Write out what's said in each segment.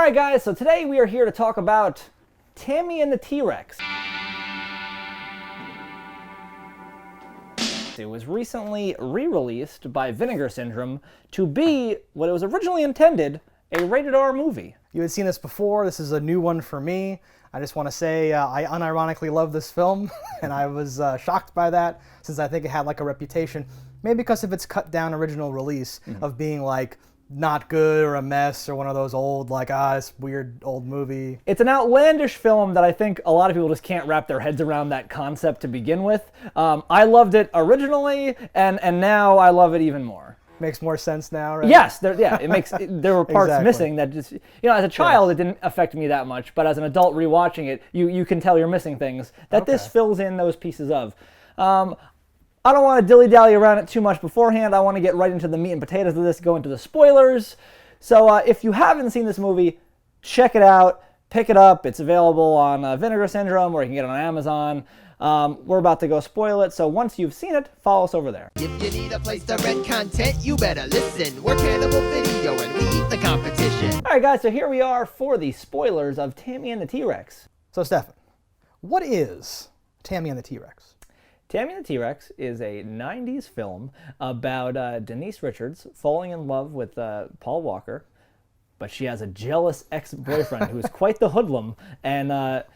Alright guys, so today we are here to talk about Tammy and the T-Rex. It was recently re-released by Vinegar Syndrome to be what it was originally intended, a rated R movie. You had seen this before. This is a new one for me. I just want to say I unironically love this film, and I was shocked by that since I think it had like a reputation, maybe because of its cut down original release of being like not good or a mess or one of those old like this weird old movie. It's an outlandish film that I think a lot of people just can't wrap their heads around that concept to begin with. I loved it originally, and now I love it even more. Makes more sense now, right? Yes, it makes. There were parts Exactly. missing that just, as a child, it didn't affect me that much, but as an adult rewatching it, you can tell you're missing things that this fills in those pieces of. I don't want to dilly-dally around it too much beforehand. I want to get right into the meat and potatoes of this, go into the spoilers. So if you haven't seen this movie, check it out, pick it up. It's available on Vinegar Syndrome, or you can get it on Amazon. We're about to go spoil it, so once you've seen it, follow us over there. If you need a place to rent content, you better listen. We're Cannibal Video and we eat the competition. Alright guys, so here we are for the spoilers of Tammy and the T-Rex. So Stefan, what is Tammy and the T-Rex? Tammy and the T-Rex is a 90s film about Denise Richards falling in love with Paul Walker, but she has a jealous ex-boyfriend who is quite the hoodlum, and not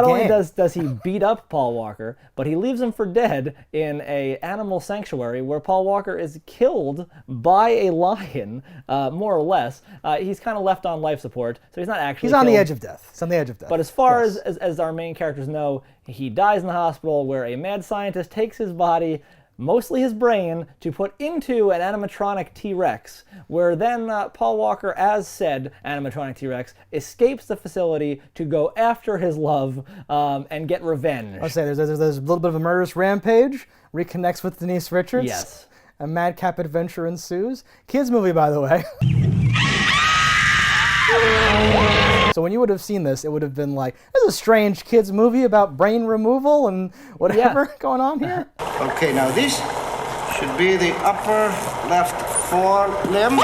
only does he beat up Paul Walker, but he leaves him for dead in an animal sanctuary where Paul Walker is killed by a lion, more or less. He's kind of left on life support, so he's not actually He's on killed. the edge of death. He's on the edge of death. But as far as our main characters know, he dies in the hospital where a mad scientist takes his body, mostly his brain, to put into an animatronic T-Rex, where then Paul Walker, as said animatronic T-Rex, escapes the facility to go after his love and get revenge. I'll say there's a little bit of a murderous rampage, reconnects with Denise Richards. Yes. A madcap adventure ensues. Kids movie, by the way. So when you would have seen this, it would have been like, this is a strange kids movie about brain removal and whatever going on here. Okay, now this should be the upper left forelimb.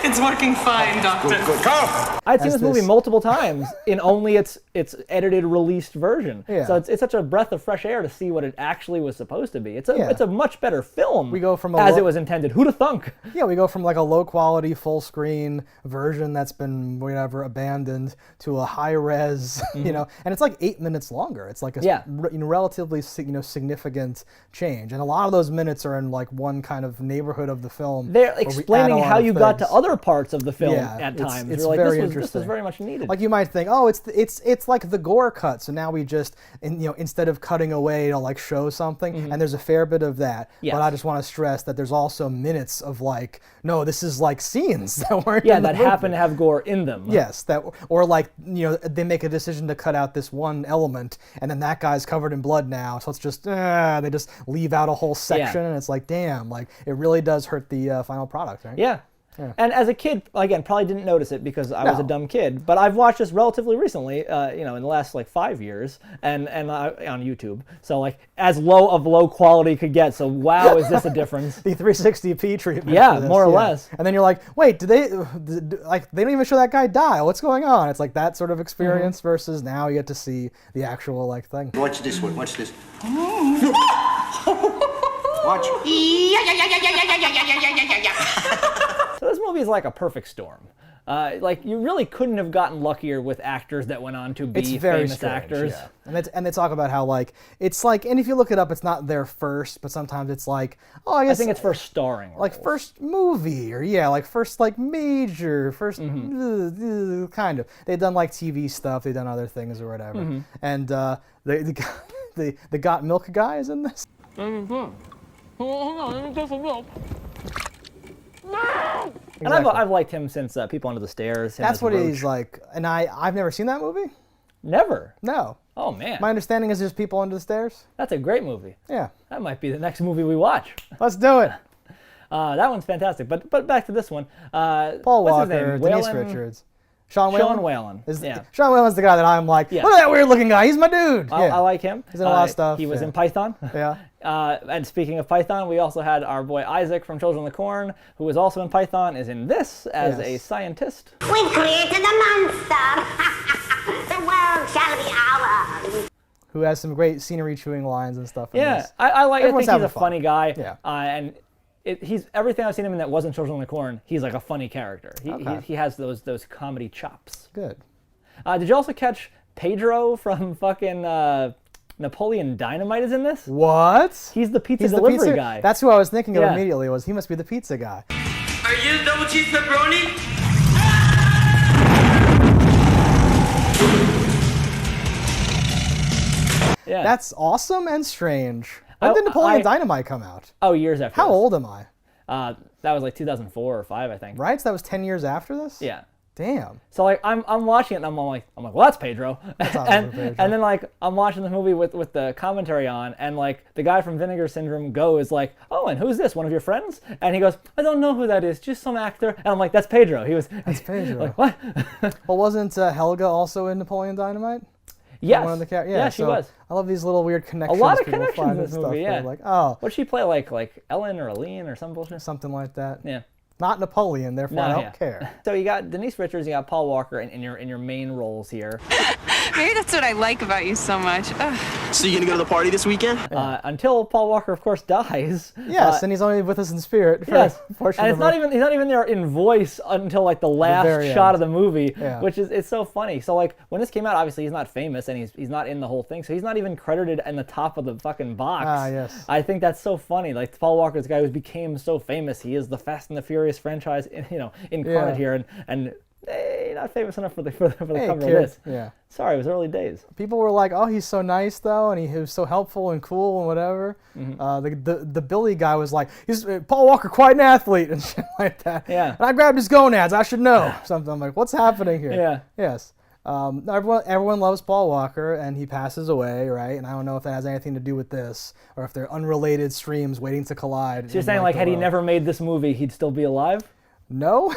It's working fine, Doctor. Good. Go! I'd seen this movie multiple times in only its edited, released version. Yeah. So it's such a breath of fresh air to see what it actually was supposed to be. It's a much better film. We go from as it was intended. Who'da thunk? Yeah, we go from like a low quality full screen version that's been abandoned to a high res, and it's like 8 minutes longer. It's like a relatively significant change, and a lot of those minutes are in like one kind of neighborhood of the film. They're explaining how you got to other parts of the film at times. It's You're like, very this interesting. was very much needed. Like you might think, oh, it's like the gore cut. So now we just, instead of cutting away to like show something, and there's a fair bit of that. Yes. But I just want to stress that there's also minutes of like, no, this is like scenes that weren't yeah, in the that movie. happen to have gore in them. Yes, or like, they make a decision to cut out this one element, and then that guy's covered in blood now, so it's just, they just leave out a whole section, and it's like, damn, like, it really does hurt the final product, right? Yeah. And as a kid, again, probably didn't notice it because I was a dumb kid, but I've watched this relatively recently, in the last like 5 years, and on YouTube. So like as low quality could get. So wow, is this a difference? The 360p treatment. Yeah, for this, more or less. And then you're like, wait, they don't even show that guy die? What's going on? It's like that sort of experience versus now you get to see the actual like thing. Watch this one. Watch this. Watch. So this movie is like a perfect storm. Like you really couldn't have gotten luckier with actors that went on to be famous strange, actors. Yeah. And they talk about how like it's like, and if you look it up, it's not their first, but sometimes it's like, oh, I guess I think it's first starring like roles. first movie or like first like major first kind of. They've done like TV stuff, they've done other things or whatever. And the Got Milk guy is in this. And I've liked him since People Under the Stairs. That's what he's like, and I've never seen that movie. Never. No. Oh man. My understanding is there's People Under the Stairs. That's a great movie. Yeah. That might be the next movie we watch. Let's do it. That one's fantastic. But back to this one. Paul what's his Walker, name? Denise Richards. Sean Whalen? Sean Whalen. Yeah. Sean Whalen's the guy that I'm like, look at that weird looking guy. He's my dude. I like him. He's in a lot of stuff. He was in Python. Yeah. And speaking of Python, we also had our boy Isaac from Children of the Corn, who is also in Python, is in this as a scientist. We created a monster. The world shall be ours. Who has some great scenery chewing lines and stuff. Yeah, I think he's a funny guy. Yeah. And he's everything I've seen him in that wasn't Children of the Corn, he's like a funny character. He has those comedy chops. Good. Did you also catch Pedro from fucking Napoleon Dynamite is in this? What? He's the pizza delivery guy. That's who I was thinking of immediately. Was he must be the pizza guy? Are you the double cheese pepperoni? Yeah. That's awesome and strange. When did Napoleon Dynamite come out? Oh, years after. How this. old am I? That was like 2004 or 5, I think. Right, so that was 10 years after this? Yeah. Damn. So like I'm watching it and I'm like, well, that's Pedro. And then like I'm watching the movie with the commentary on, and like the guy from Vinegar Syndrome goes like, oh, and who's this? One of your friends? And he goes, I don't know who that is, just some actor. And I'm like, that's Pedro. That's Pedro. Like, what? Well, wasn't Helga also in Napoleon Dynamite? Yes. One of the yeah, she was. I love these little weird connections. A lot of people connections find in this and movie, stuff. yeah. Like, oh. What'd she play, like Ellen or Aline or some bullshit? Something like that. Yeah. Not Napoleon, therefore I don't care. So you got Denise Richards, you got Paul Walker in your main roles here. Maybe that's what I like about you so much. Ugh. So you gonna go to the party this weekend? Until Paul Walker, of course, dies. Yes, and he's only with us in spirit. Yes, and he's not even there in voice until like the last shot of the movie, which is it's so funny. So like when this came out, obviously he's not famous and he's not in the whole thing, so he's not even credited in the top of the fucking box. Yes. I think that's so funny. Like Paul Walker's the guy who became so famous. He is the Fast and the Furious franchise, incarnate here, and not famous enough for the cover of this. Yeah. Sorry, it was early days. People were like, "Oh, he's so nice though, and he was so helpful and cool and whatever." The Billy guy was like, "He's Paul Walker, quite an athlete," and shit like that. Yeah. And I grabbed his gonads. I should know something. I'm like, "What's happening here?" Yeah. Yes. Everyone loves Paul Walker, and he passes away, right? And I don't know if that has anything to do with this, or if they're unrelated streams waiting to collide. So you're saying like had he never made this movie, he'd still be alive? No,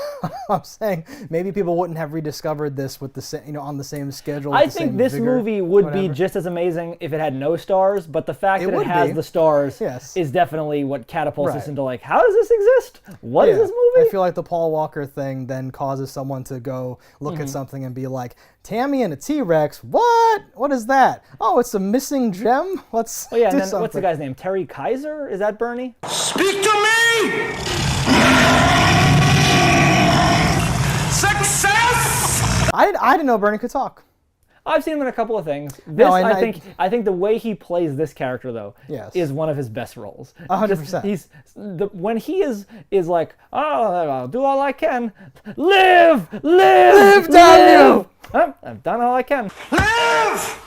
I'm saying maybe people wouldn't have rediscovered this with the on the same schedule. I think this movie would be just as amazing if it had no stars, but the fact that it has the stars is definitely what catapults us into like, how does this exist? What is this movie? I feel like the Paul Walker thing then causes someone to go look at something and be like, Tammy and a T-Rex, what? What is that? Oh, it's a missing gem? Let's do and then something. what's the guy's name? Terry Kaiser? Is that Bernie? Speak to me! Success! I didn't know Bernie could talk. I've seen him in a couple of things. This, I think the way he plays this character though is one of his best roles. 100%. When he is like, oh, I'll do all I can. Live, Daniel. I've done all I can. Live!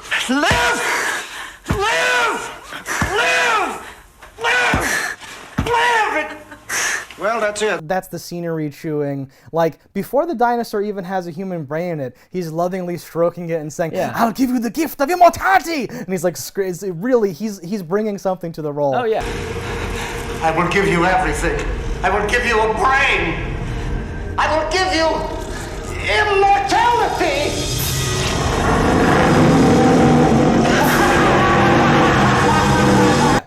Well, that's it. That's the scenery chewing. Like, before the dinosaur even has a human brain in it, he's lovingly stroking it and saying, I'll give you the gift of immortality! And he's like, really, he's bringing something to the role. Oh, yeah. I will give you everything. I will give you a brain. I will give you immortality!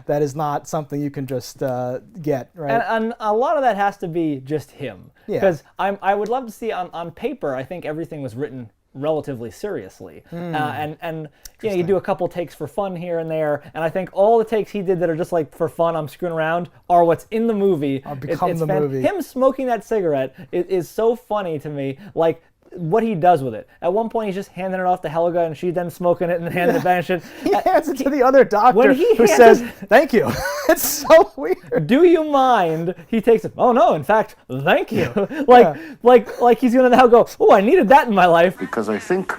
That is not something you can just get, right? And a lot of that has to be just him. Because I would love to see on paper, I think everything was written relatively seriously. And you do a couple takes for fun here and there, and I think all the takes he did that are just like for fun, I'm screwing around, are what's in the movie. Become the movie. Him smoking that cigarette is so funny to me. Like, what he does with it. At one point, he's just handing it off to Helga, and she's then smoking it and then handing it back and shit. He hands it to the other doctor who says, thank you. It's so weird. Do you mind? He takes it. Oh, no, in fact, thank you. like he's going to now go, oh, I needed that in my life. Because I think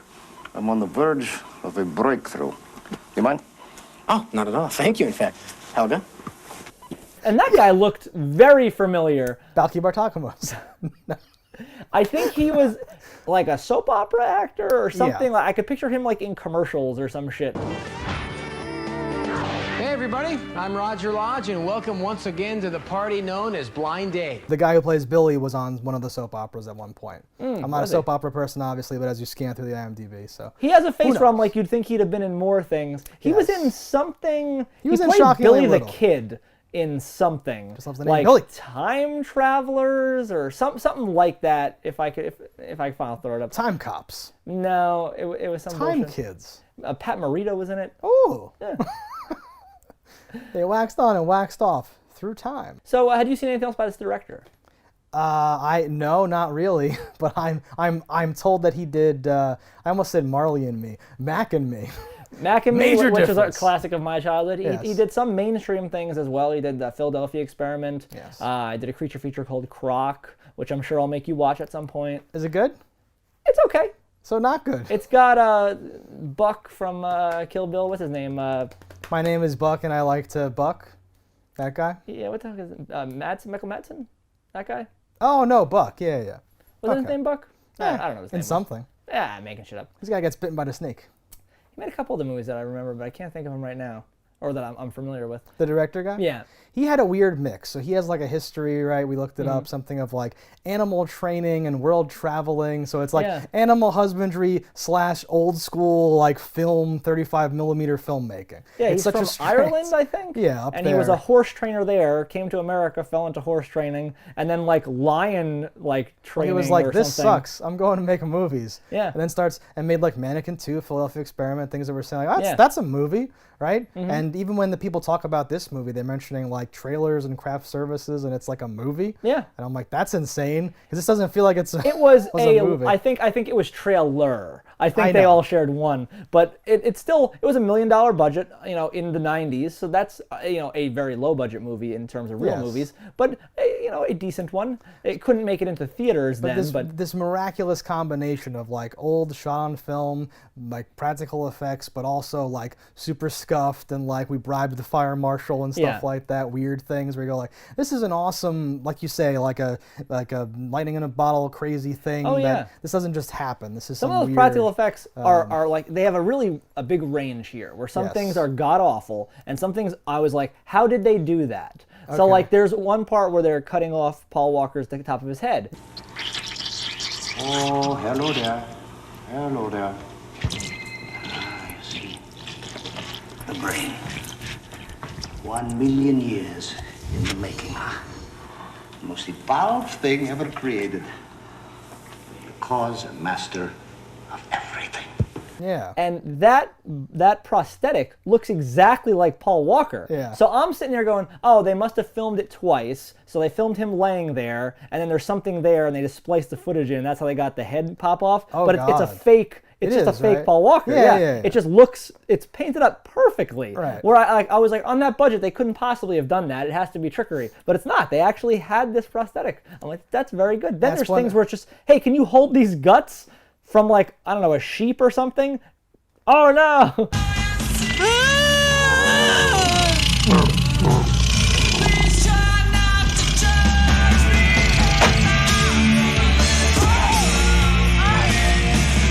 I'm on the verge of a breakthrough. You mind? Oh, not at all. Thank you, in fact. Helga? And that guy looked very familiar. Balky Bartakamos. I think he was like a soap opera actor or something. Like I could picture him like in commercials or some shit. Hey, Hey everybody, I'm Roger Lodge, and welcome once again to the party known as Blind Date. The guy who plays Billy was on one of the soap operas at one point. I'm not a soap opera person, obviously, but as you scan through the IMDb, so. He has a face from like you'd think he'd have been in more things. He was in something. He was in played Shockingly Billy Little. the Kid in something. Just loves the name like Billy. Time Travelers or something like that. If I could I'll throw it up. Time Cops. No, it was some Time bullshit. Kids. Pat Morita was in it. Ooh. Yeah. They waxed on and waxed off through time. So, had you seen anything else by this director? No, not really. But I'm told that he did. I almost said Marley and Me, Mac and Me. Mac and Me, Major which is a difference. classic of my childhood. Yes. He did some mainstream things as well. He did the Philadelphia Experiment. Yes. I did a creature feature called Croc, which I'm sure I'll make you watch at some point. Is it good? It's okay. So not good. It's got Buck from Kill Bill. What's his name? My name is Buck, and I like to buck. That guy? Yeah, what the heck is it? Michael Madsen? That guy? Oh no, Buck. Yeah. Was his name Buck? I don't know his name. In something. Yeah, I'm making shit up. This guy gets bitten by the snake. He made a couple of the movies that I remember, but I can't think of them right now, or that I'm familiar with. The director guy? Yeah. He had a weird mix. So he has like a history, right? We looked it up, something of like animal training and world traveling. So it's like animal husbandry / old school like film, 35 millimeter filmmaking. Yeah, it's he's such from a strange- Ireland, I think. Yeah, up and there. he was a horse trainer there, came to America, fell into horse training, and then like lion training. He was like, or this something. sucks. I'm going to make movies. Yeah. And then starts and made like Mannequin 2, Philadelphia Experiment, things that were saying, like, Yeah. that's a movie, right? And even when the people talk about this movie, they're mentioning like trailers and craft services, and it's like a movie. Yeah. And I'm like, that's insane, because this doesn't feel like it's. It was a movie. I think it was trailer. I think I they know. all shared one, but it was $1 million budget, in the 90s. So that's a very low budget movie in terms of real Yes. movies, but a decent one. It couldn't make it into theaters then, but this miraculous combination of like old shot on film, like practical effects, but also like super scuffed and like we bribed the fire marshal and stuff Yeah. like that. Weird things where you go like, this is an awesome, like you say, like a lightning in a bottle crazy thing. Oh, that yeah. This doesn't just happen. This is some some of those weird, practical effects are like, they have a big range here, where some Yes. things are god awful, and some things I was like, how did they do that? So Okay. like, there's one part where they're cutting off Paul Walker's the top of his head. Oh, hello there. Hello there. Ah, you see. The brain. 1 million years in the making. The most evolved thing ever created. The cause and master of everything. Yeah. And that prosthetic looks exactly like Paul Walker. Yeah. So I'm sitting there going, oh, they must have filmed it twice. So they filmed him laying there, and then there's something there, and they just spliced the footage in. That's how they got the head pop off. Oh, but it's a God. fake. It's It just is, a fake right? Paul Walker. Yeah. It just looks. It's painted up perfectly. Right. Where I was like, on that budget, they couldn't possibly have done that. It has to be trickery. But it's not. They actually had this prosthetic. I'm like, that's very good. Then That's there's one- things where it's just, hey, can you hold these guts from like, I don't know, a sheep or something? Oh no!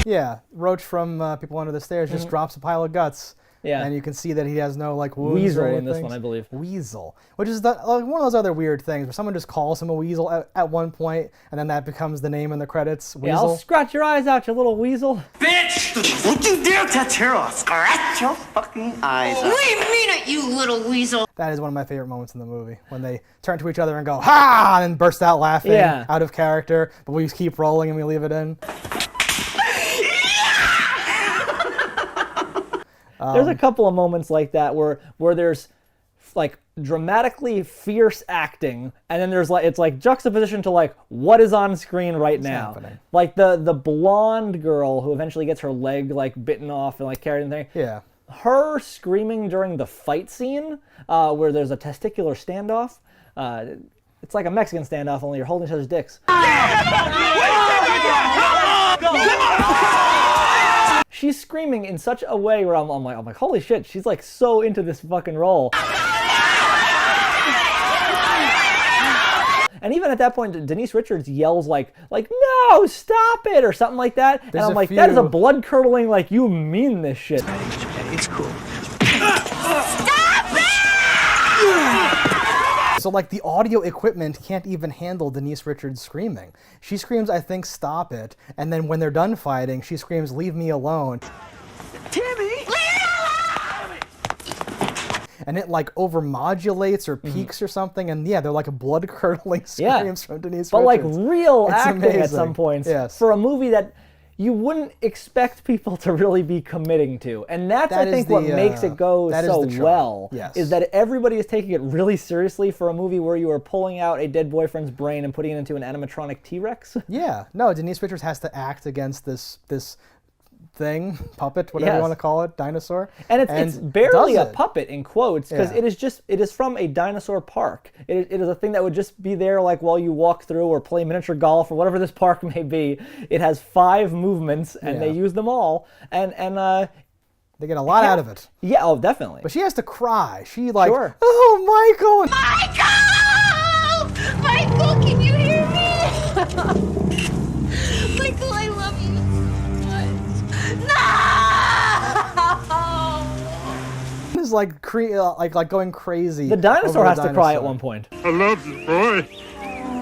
Yeah, Roach from People Under the Stairs just drops a pile of guts. Yeah. And you can see that he has no like wounds Weasel or in this anything. one, I believe. Weasel, which is like one of those other weird things where someone just calls him a weasel at one point, and then that becomes the name in the credits. Yeah, I'll Weasel. scratch your eyes out, you little weasel. Bitch! Don't you dare touch her! I'll scratch your fucking eyes out. We mean it, you little weasel. That is one of my favorite moments in the movie, when they turn to each other and go, ha! And burst out laughing Yeah. out of character, but we keep rolling and we leave it in. There's a couple of moments like that where there's like dramatically fierce acting, and then there's like, it's like juxtaposition to like what is on screen right now. happening? Like the blonde girl who eventually gets her leg like bitten off and like carried in there. Yeah. Her screaming during the fight scene where there's a testicular standoff. It's like a Mexican standoff, only you're holding each other's dicks. She's screaming in such a way where I'm like, holy shit, she's like so into this fucking role. And even at that point, Denise Richards yells like, no, stop it, or something like that. There's and I'm a like, that is a few- blood-curdling, like, you mean this shit. It's cool. Stop it! So like the audio equipment can't even handle Denise Richards screaming. She screams, I think, "Stop it," and then when they're done fighting, she screams, "Leave me alone." Timmy! And it like overmodulates or peaks or something, and yeah, they're like blood-curdling screams from Denise Richards. But like real It's acting amazing. at some points Yes. for a movie that you wouldn't expect people to really be committing to. And that's, That I is think, what the, makes it go that is so the charm. well, Yes. is that everybody is taking it really seriously for a movie where you are pulling out a dead boyfriend's brain and putting it into an animatronic T-Rex. Yeah, no, Denise Richards has to act against this thing, puppet, whatever you want to call it, dinosaur. And it's barely does a it. puppet in quotes, because it is from a dinosaur park. It is a thing that would just be there like while you walk through or play miniature golf or whatever this park may be. It has 5 movements and they use them all. And they get a lot out of it. Yeah, oh, definitely. But she has to cry. She like, Sure. "Oh, Michael!" Michael! Michael, can you hear me? Michael, I love you so much. No! Is like going crazy. The dinosaur over has the to cry at dinosaur. one point. I love this boy.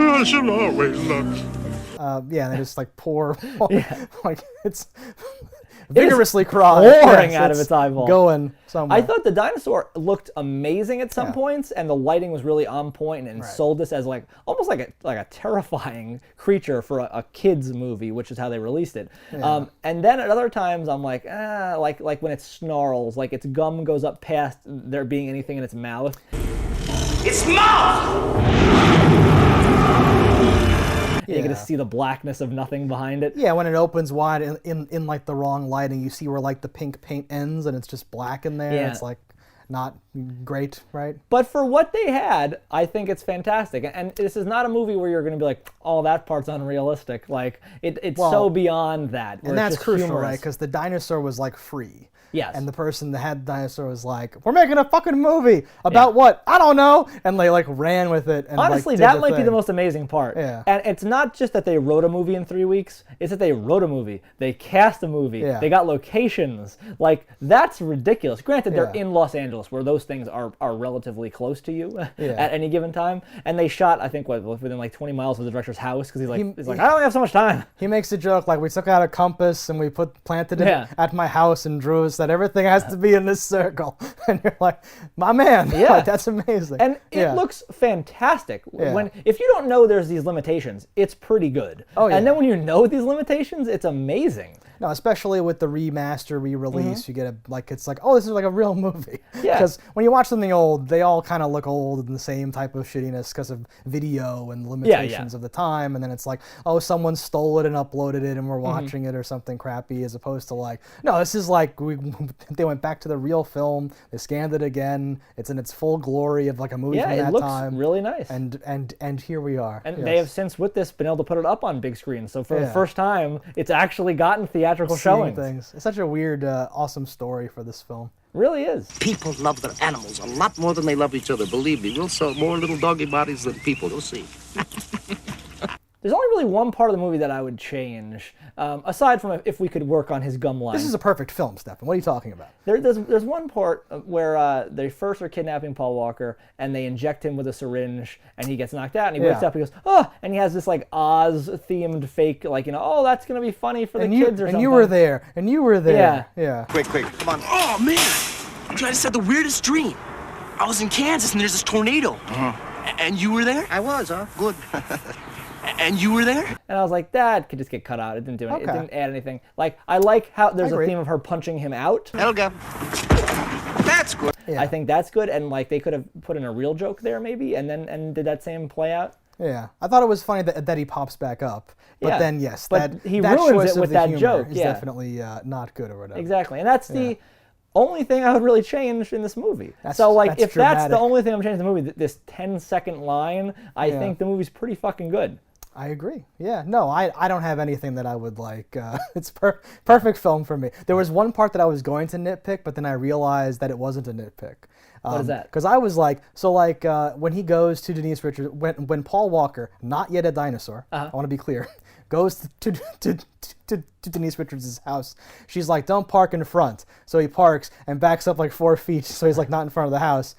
I shall always love. Yeah, they just like pour, like it's vigorously crying, pouring out of its eyeball. going somewhere. I thought the dinosaur looked amazing at some points, and the lighting was really on point, and sold this as like almost like a terrifying creature for a kids movie, which is how they released it. Yeah. And then at other times, I'm like, like when it snarls, like its gum goes up past there being anything in its mouth. It's mouth! And you get to see the blackness of nothing behind it. Yeah, when it opens wide in like the wrong lighting, you see where like the pink paint ends and it's just black in there. Yeah. It's like not great, right? But for what they had, I think it's fantastic. And this is not a movie where you're going to be like, oh, that part's unrealistic. Like, it's so beyond that. And that's it's just crucial, humorous. right? Because the dinosaur was like free. Yes. And the person that had the dinosaur was like, "We're making a fucking movie about what? I don't know." And they like ran with it. And honestly, like, did that the might be thing. the most amazing part. Yeah. And it's not just that they wrote a movie in 3 weeks. It's that they wrote a movie. They cast a movie. Yeah. They got locations. Like, that's ridiculous. Granted, they're Yeah. in Los Angeles, where those things are relatively close to you Yeah. at any given time. And they shot, I think, within like 20 miles of the director's house, because he's like, I only have so much time. He makes a joke like, "We took out a compass and we planted it Yeah. at my house and drew us that everything has to be in this circle." And you're like, "My man, Yeah. like, that's amazing." And it looks fantastic. Yeah. If you don't know there's these limitations, it's pretty good. Oh, yeah. And then when you know these limitations, it's amazing. No, especially with the remaster, re-release, you get it's like, oh, this is like a real movie. Yeah. Because when you watch something old, they all kind of look old in the same type of shittiness because of video and limitations of the time. And then it's like, oh, someone stole it and uploaded it and we're watching it or something crappy, as opposed to like, no, this is like, they went back to the real film, they scanned it again, it's in its full glory of like a movie from Yeah, that it looks time. really nice. And here we are. And Yes. they have since, with this, been able to put it up on big screens. So for the Yeah. first time, it's actually gotten theatrical Seeing showings. things. It's such a weird, awesome story for this film. Really is. People love their animals a lot more than they love each other. Believe me, we'll sell more little doggy bodies than people. You'll see. There's only really one part of the movie that I would change, aside from if we could work on his gum line. This is a perfect film, Stefan. What are you talking about? There's one part where they first are kidnapping Paul Walker, and they inject him with a syringe, and he gets knocked out, and he wakes up, and he goes, oh, and he has this like Oz-themed fake, like, oh, that's going to be funny for the kids or something. And you were there, and you were there. Yeah. Yeah. Quick, come on. Oh, man. I just had the weirdest dream. I was in Kansas, and there's this tornado. And you were there? I was, huh? Good. And you were there? And I was like, that could just get cut out. It didn't do anything. Okay. It didn't add anything. Like, I like how there's a agree. theme of her punching him out. Helga. That's good. Yeah. I think that's good, and like they could have put in a real joke there maybe, and did that same play out. Yeah, I thought it was funny that he pops back up, but Yeah. then yes, But that he that ruins choice it of with the that humor joke, is yeah. definitely not good or whatever. Exactly, and that's the only thing I would really change in this movie. So like, that's if that's the dramatic. only thing I'm changing in the movie, this 10-second line, I think the movie's pretty fucking good. I agree. Yeah, no, I don't have anything that I would like. It's perfect film for me. There was one part that I was going to nitpick, but then I realized that it wasn't a nitpick. What is that? Because I was like, when he goes to Denise Richards, when Paul Walker, not yet a dinosaur, I want to be clear, goes to Denise Richards' house, she's like, don't park in front. So he parks and backs up like 4 feet, so he's like not in front of the house.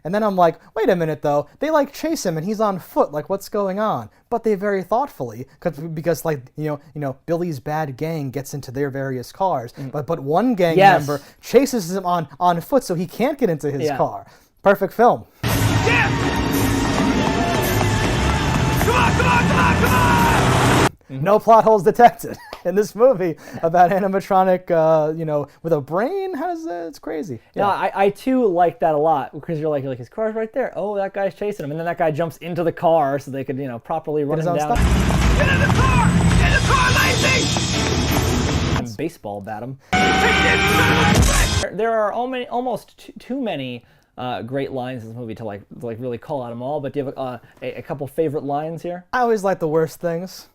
And then I'm like, wait a minute though, they like chase him and he's on foot, like what's going on? But they very thoughtfully, because like, you know, Billy's bad gang gets into their various cars, but one gang member chases him on foot so he can't get into his car. Perfect film. No plot holes detected in this movie about animatronic, you know, with a brain. How does that? It's crazy. Yeah, I too like that a lot because you're like his car's right there. Oh, that guy's chasing him, and then that guy jumps into the car so they could, you know, properly run him down. Get in the car! Get in the car, lazy! And baseball bat him. There are almost too many great lines in this movie to like really call out them all. But do you have a couple favorite lines here? I always like the worst things.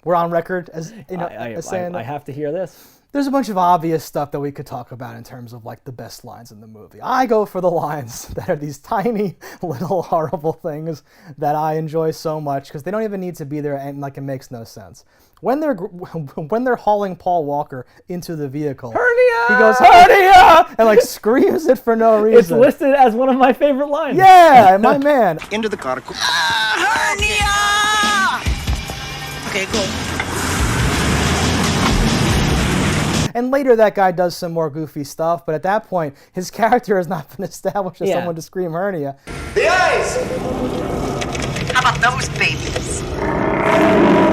We're on record as you know as saying that. I have to hear this. There's a bunch of obvious stuff that we could talk about in terms of like the best lines in the movie. I go for the lines that are these tiny little horrible things that I enjoy so much because they don't even need to be there and like it makes no sense. When they're hauling Paul Walker into the vehicle, hernia! He goes hernia and like screams it for no reason. It's listed as one of my favorite lines. Yeah, my man. Into the car. Hernia! Okay, cool. And later that guy does some more goofy stuff, but at that point, his character has not been established as someone to scream hernia. The eyes! How about those babies?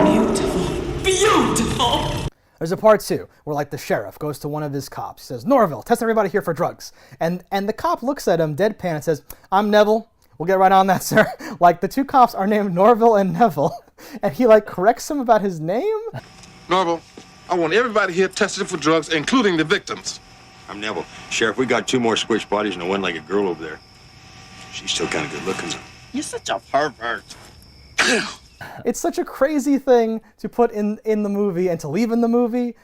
Beautiful. Beautiful! There's a part 2 where like the sheriff goes to one of his cops, says, Norville, test everybody here for drugs. And the cop looks at him deadpan and says, I'm Neville. We'll get right on that, sir. Like the two cops are named Norville and Neville, and he like corrects him about his name. Norville, I want everybody here tested for drugs, including the victims. I'm Neville. Sheriff, we got 2 more squished bodies and a one-legged girl over there. She's still kind of good looking. You're such a pervert. It's such a crazy thing to put in the movie and to leave in the movie.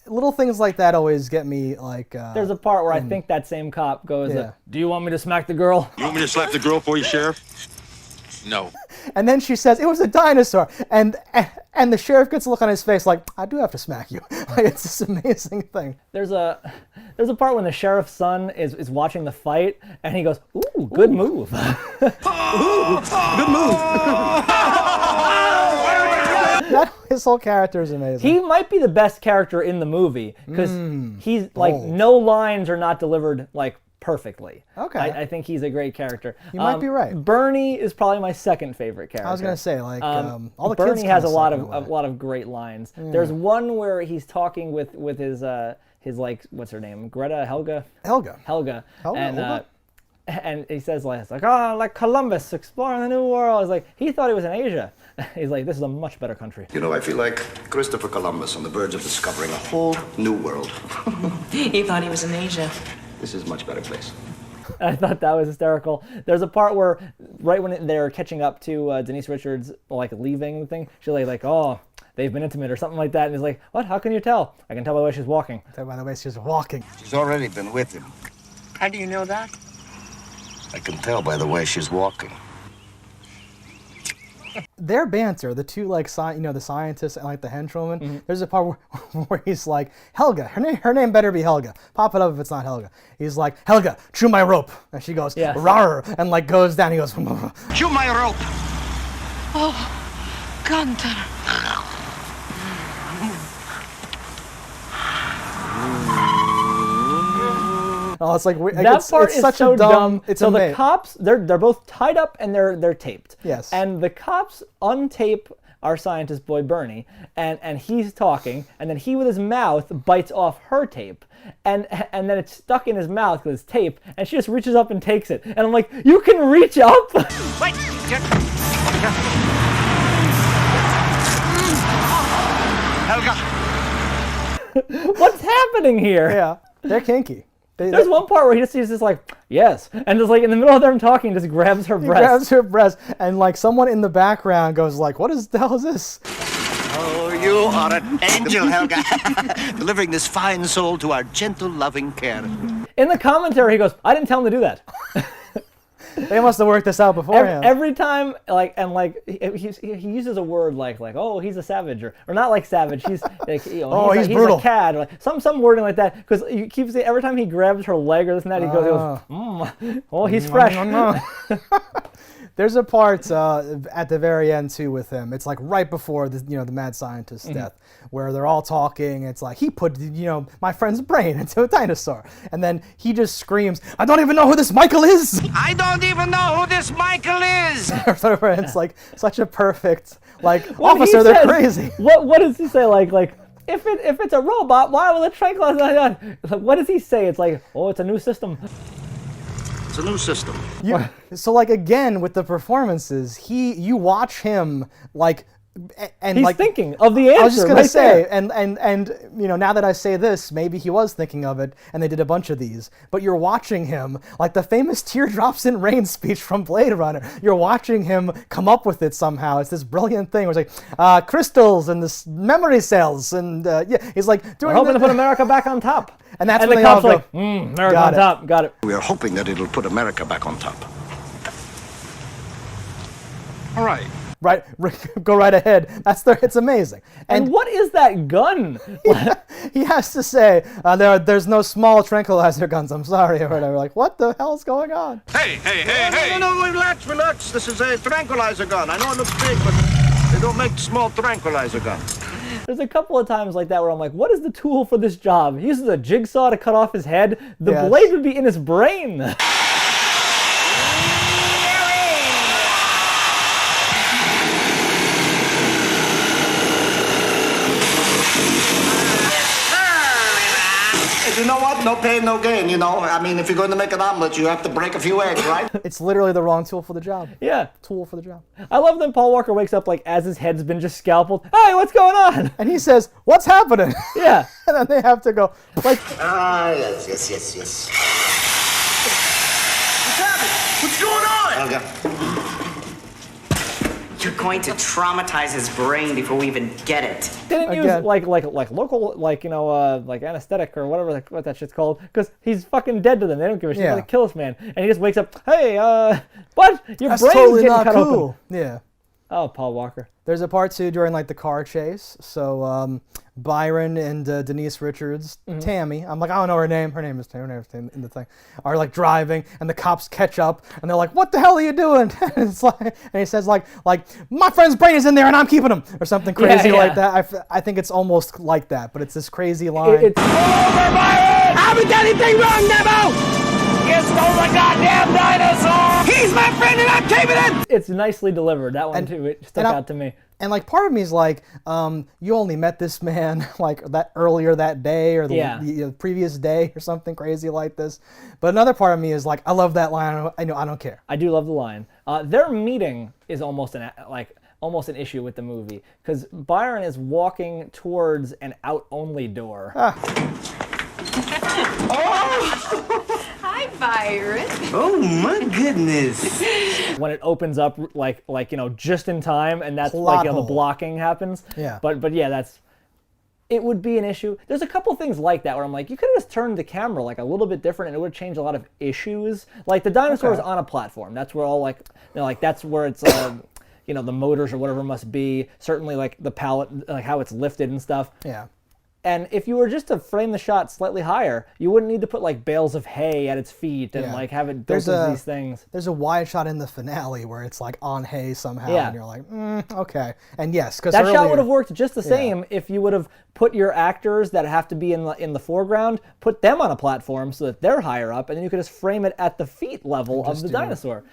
Little things like that always get me like... There's a part where I think that same cop goes, do you want me to smack the girl? You want me to slap the girl for you, Sheriff? No. And then she says, it was a dinosaur. And the sheriff gets a look on his face like, I do have to smack you. Like, it's this amazing thing. There's a part when the sheriff's son is watching the fight, and he goes, ooh, good move. Good move. His whole character is amazing. He might be the best character in the movie, because he's, like, no lines are not delivered, like, perfectly. Okay. I think he's a great character. You might be right. Bernie is probably my second favorite character. I was gonna say, like, all the Bernie kids has a lot of great lines. Yeah. There's one where he's talking with his like, what's her name? Helga. And he says like, oh, like Columbus exploring the new world. He's like, he thought he was in Asia. He's like, this is a much better country. You know, I feel like Christopher Columbus on the verge of discovering a whole new world. He thought he was in Asia. This is a much better place. I thought that was hysterical. There's a part where, right when they're catching up to Denise Richards, like leaving the thing, she's like, oh, they've been intimate or something like that. And he's like, what? How can you tell? I can tell by the way she's walking. By the way she's walking. She's already been with him. How do you know that? I can tell by the way she's walking. Their banter, the two like the scientists and like the henchwoman. There's a part where he's like, Helga, her name better be Helga. Pop it up if it's not Helga. He's like, Helga, chew my rope, and she goes, rawr, and like goes down. He goes, chew my rope. Oh, Gunther. Oh, it's like that part is so dumb. It's so the cops, they're both tied up and they're taped. Yes. And the cops untape our scientist boy Bernie, and he's talking, and then he with his mouth bites off her tape, and then it's stuck in his mouth with his tape, and she just reaches up and takes it, and I'm like, you can reach up. Wait. Helga. What's happening here? Yeah, they're kinky. There's one part where he's just like, yes. And just like in the middle of them talking, just grabs her breast. He grabs her breast, and like someone in the background goes like, what the hell is this? Oh, you are an angel, Helga. Delivering this fine soul to our gentle, loving care. In the commentary, he goes, I didn't tell him to do that. They must have worked this out beforehand. Every time, he uses a word like oh, he's a savage, or not like savage. He's like, he's he's brutal. a cad, or like some wording like that. Because you keep saying every time he grabs her leg or this and that, he goes, oh, he's fresh. There's a part at the very end too with him. It's like right before the mad scientist's death, where they're all talking. It's like he put my friend's brain into a dinosaur, and then he just screams, "I don't even know who this Michael is." I don't even know who this Michael is. It's like such a perfect officer. They're crazy. What does he say? Like. If it's a robot, why will it tranquilize? What does he say? It's like, oh, it's a new system. It's a new system. So again with the performances, you watch him and he's thinking of the answer. I was just gonna say, there. and now that I say this, maybe he was thinking of it, and they did a bunch of these. But you're watching him, like the famous "Teardrops in Rain" speech from Blade Runner. You're watching him come up with it somehow. It's this brilliant thing where it's like crystals and this memory cells, and he's like doing. We're hoping to put America back on top. And that's when the they cops all go, America on top. Got it. We are hoping that it'll put America back on top. All right. Right, go right ahead. It's amazing. And what is that gun? He has to say, there's no small tranquilizer guns. I'm sorry, or whatever. Like, what the hell is going on? Hey! No, relax. This is a tranquilizer gun. I know it looks big, but they don't make small tranquilizer guns. There's a couple of times like that where I'm like, what is the tool for this job? He uses a jigsaw to cut off his head. The blade would be in his brain. You know what? No pain, no gain, I mean, if you're going to make an omelet, you have to break a few eggs, right? It's literally the wrong tool for the job. Yeah. Tool for the job. I love that Paul Walker wakes up as his head's been just scalpeled. Hey, what's going on? And he says, what's happening? Yeah. And then they have to go, yes. What's going on? Okay. You're going to traumatize his brain before we even get it. Didn't use local anesthetic or whatever what that shit's called, because he's fucking dead to them. They don't give a shit. They're gonna kill this man, and he just wakes up. Hey, what? Your That's brain's totally getting not cut cool. open. Yeah. Oh, Paul Walker. There's a part too during the car chase. So Byron and Denise Richards, Tammy. I'm like, I don't know her name. Her name is Tammy in the thing. Are driving, and the cops catch up, and they're like, "What the hell are you doing?" And it's and he says like my friend's brain is in there, and I'm keeping him, or something crazy like that. I think it's almost like that, but it's this crazy line. It's over, Byron! I haven't done anything wrong, Nemo! You stole the goddamn dinosaur! He's my friend, and I'm keeping him! It's nicely delivered. That one too. It stuck out to me. And part of me is like, you only met this man that earlier that day or the previous day or something crazy like this. But another part of me is like, I love that line. I don't care. I do love the line. Their meeting is almost an issue with the movie, because Byron is walking towards an out-only door. Hi, Byron. Oh, my goodness. When it opens up, just in time, and that's the blocking happens. Yeah. But yeah, it would be an issue. There's a couple things like that where I'm like, you could have just turned the camera a little bit different, and it would change a lot of issues. Like the dinosaur is on a platform. That's where all that's where it's the motors or whatever must be. Certainly the pallet, how it's lifted and stuff. Yeah. And if you were just to frame the shot slightly higher, you wouldn't need to put bales of hay at its feet and have it built into these things. There's a wide shot in the finale where it's on hay somehow, and you're like, okay. And yes, because that shot would have worked just the same if you would have put your actors that have to be in the foreground, put them on a platform so that they're higher up, and then you could just frame it at the feet level of the dinosaur.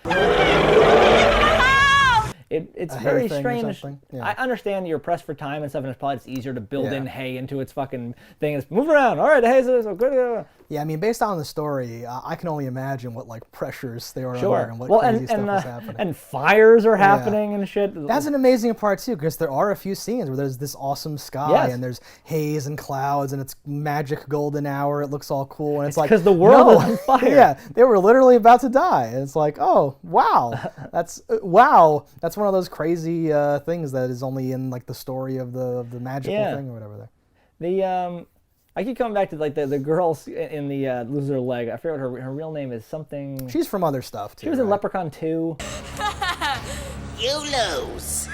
It's very strange. Yeah. I understand you're pressed for time and stuff, and it's probably just easier to build in hay into its fucking thing. It's move around. All right, the hay's so good. Yeah, I mean, based on the story, I can only imagine what pressures they were sure. under and what crazy stuff was happening. And fires are happening and shit. That's an amazing part too, because there are a few scenes where there's this awesome sky and there's haze and clouds and it's magic golden hour. It looks all cool, and it's like because the world is on fire. Yeah, they were literally about to die, and it's like, oh wow, that's one of those crazy things that is only in the story of the magical thing or whatever. I keep coming back to like the girls in the Lose Their Leg. I forget what her real name is. Something. She's from other stuff too. She was in Leprechaun 2. You lose.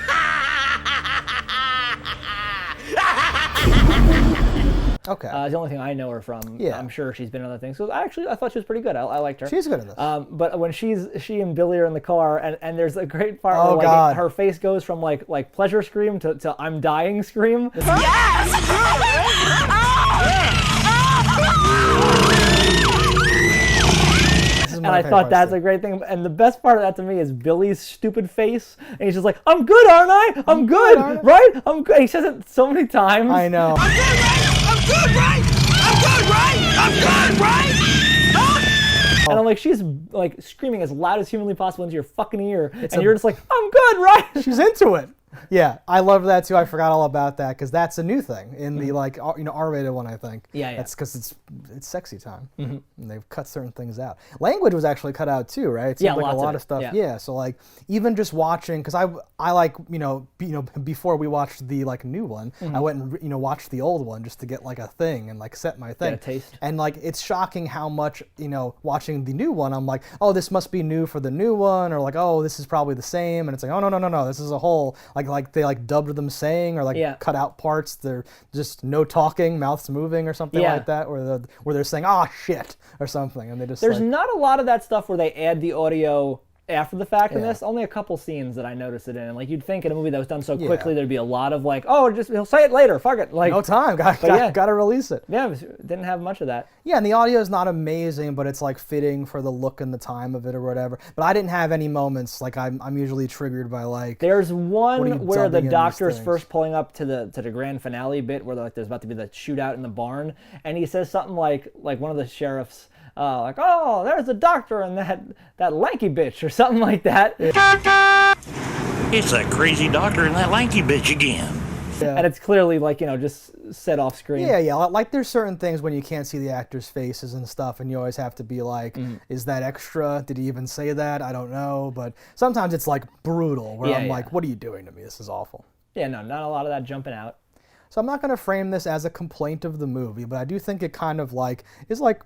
Okay. The only thing I know her from. Yeah. I'm sure she's been in other things. So I thought she was pretty good. I liked her. She's good in this. But when she and Billy are in the car, and there's a great part Oh, where God. her face goes from like pleasure scream to I'm dying scream. And I thought that's a great thing. And the best part of that to me is Billy's stupid face. And he's just like, I'm good, aren't I? I'm good, right? I'm good. He says it so many times. I know. I'm good, right? I'm good, right? I'm good, right? Huh? And I'm like, she's like screaming as loud as humanly possible into your fucking ear. And you're just like, I'm good, right? She's into it. Yeah, I love that too. I forgot all about that because that's a new thing in the R-rated one. I think. Yeah. That's because it's sexy time, and they've cut certain things out. Language was actually cut out too, right? It seemed like a lot of stuff. Yeah. So like even just watching, because I like before we watched the new one, I went and watched the old one just to get like a thing and like set my thing. Get a taste. And like it's shocking how much watching the new one, I'm like, oh, this must be new for the new one, or like, oh, this is probably the same, and it's like, oh no, this is a whole like they dubbed them saying or cut out parts. They're just no talking, mouths moving or something like that, where they're saying shit or something, and they just There's not a lot of that stuff where they add the audio after the fact in this. Only a couple scenes that I noticed it in. And like you'd think in a movie that was done so quickly there'd be a lot of like, oh, just he'll say it later, fuck it. Like no time, gotta release it. Yeah, didn't have much of that. Yeah, and the audio is not amazing, but it's like fitting for the look and the time of it or whatever. But I didn't have any moments like I'm usually triggered by like. There's one where the doctor's first pulling up to the grand finale bit where there's about to be the shootout in the barn, and he says something like one of the sheriffs. Like, oh, there's the doctor and that lanky bitch or something like that. It's that crazy doctor and that lanky bitch again. Yeah. And it's clearly like, just set off screen. Yeah. Like there's certain things when you can't see the actors' faces and stuff, and you always have to be like, is that extra? Did he even say that? I don't know. But sometimes it's like brutal where I'm like, what are you doing to me? This is awful. Yeah, no, not a lot of that jumping out. So I'm not going to frame this as a complaint of the movie, but I do think it kind of like is like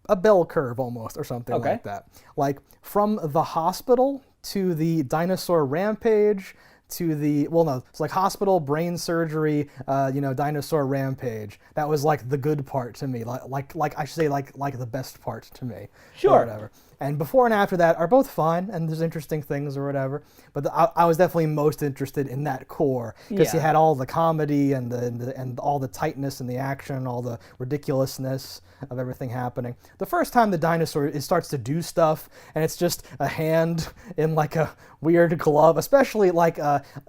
a bell curve almost or something like that. Like from the hospital to the dinosaur rampage to the it's like hospital, brain surgery, dinosaur rampage. That was like the good part to me. Like I should say like the best part to me. Sure. Or whatever. And before and after that are both fine, and there's interesting things or whatever. But I was definitely most interested in that core because you had all the comedy and all the tightness and the action and all the ridiculousness of everything happening. The first time the dinosaur starts to do stuff and it's just a hand in like a weird glove, especially like